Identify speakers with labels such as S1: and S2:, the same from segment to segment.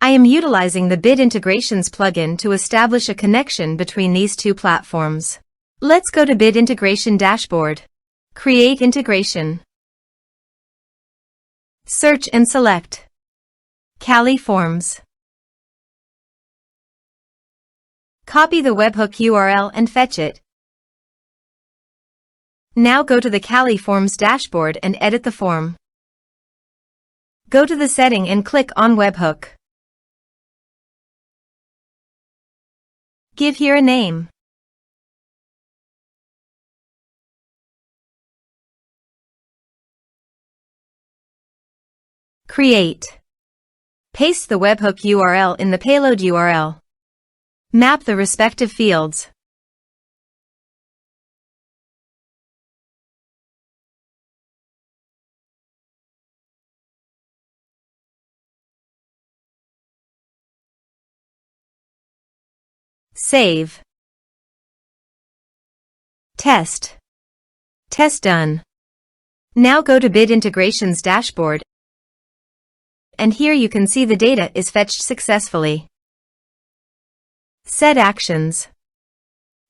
S1: I am utilizing the Bit Integrations plugin to establish a connection between these two platforms. Let's go to Bit Integration Dashboard. Create integration. Search and select Cali Forms. Copy the webhook URL and fetch it. Now go to the Cali Forms dashboard and edit the form. Go to the setting and click on webhook. Give here a name. Create. Paste the webhook URL in the payload URL. Map the respective fields. Save. Test. Test done. Now go to Bit Integrations dashboard, and here you can see the data is fetched successfully. Set actions.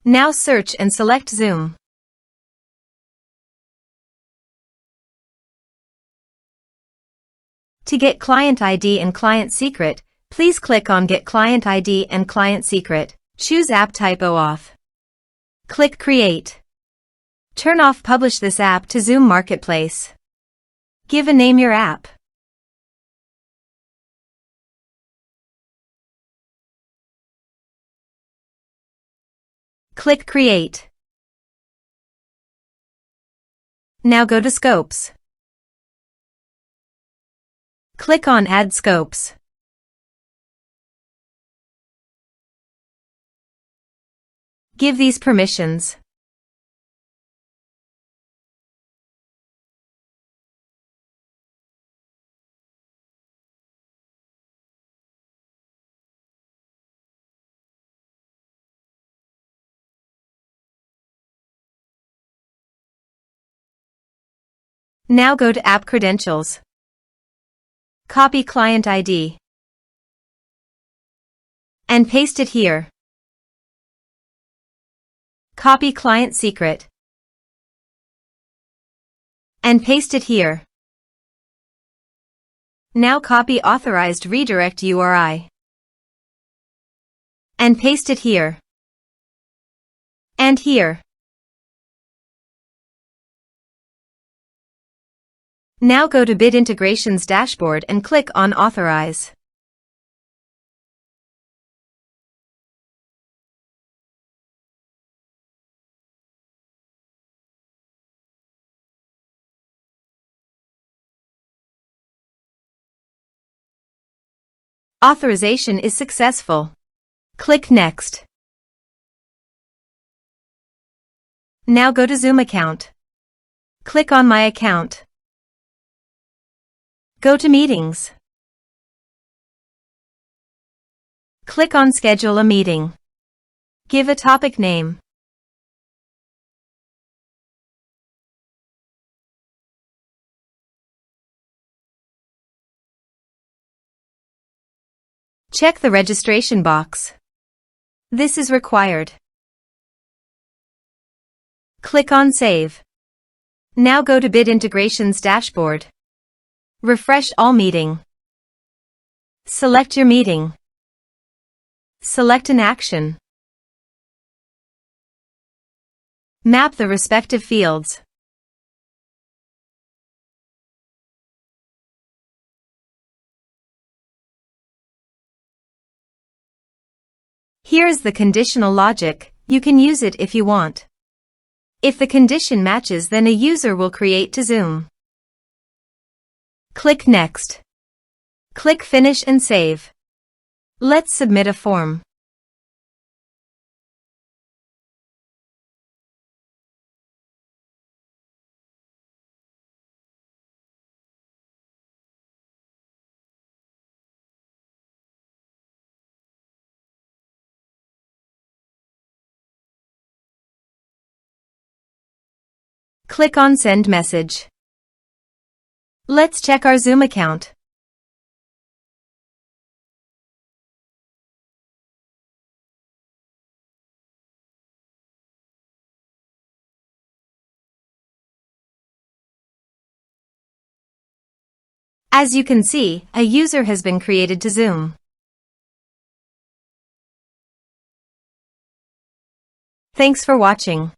S1: Now search and select Zoom. To get client ID and client secret, please click on Get Client ID and Client Secret. Choose App Type Off. Click Create. Turn off Publish this app to Zoom Marketplace. Give a name your app. Click Create. Now go to Scopes. Click on Add Scopes. Give these permissions. Now go to App Credentials. Copy Client ID and paste it here. Copy Client Secret and paste it here. Now copy Authorized Redirect URI and paste it here and here. Now go to Bit Integrations dashboard and click on Authorize. Authorization is successful. Click Next. Now go to Zoom account. Click on My Account. Go to Meetings. Click on Schedule a meeting. Give a topic name. Check the registration box. This is required. Click on Save. Now go to Bit Integrations dashboard. Refresh all meeting. Select your meeting. Select an action. Map the respective fields. Here is the conditional logic. You can use it if you want. If the condition matches, then a user will create to Zoom. Click Next. Click Finish and Save. Let's submit a form. Click on Send Message. Let's check our Zoom account. As you can see, a user has been created to Zoom. Thanks for watching.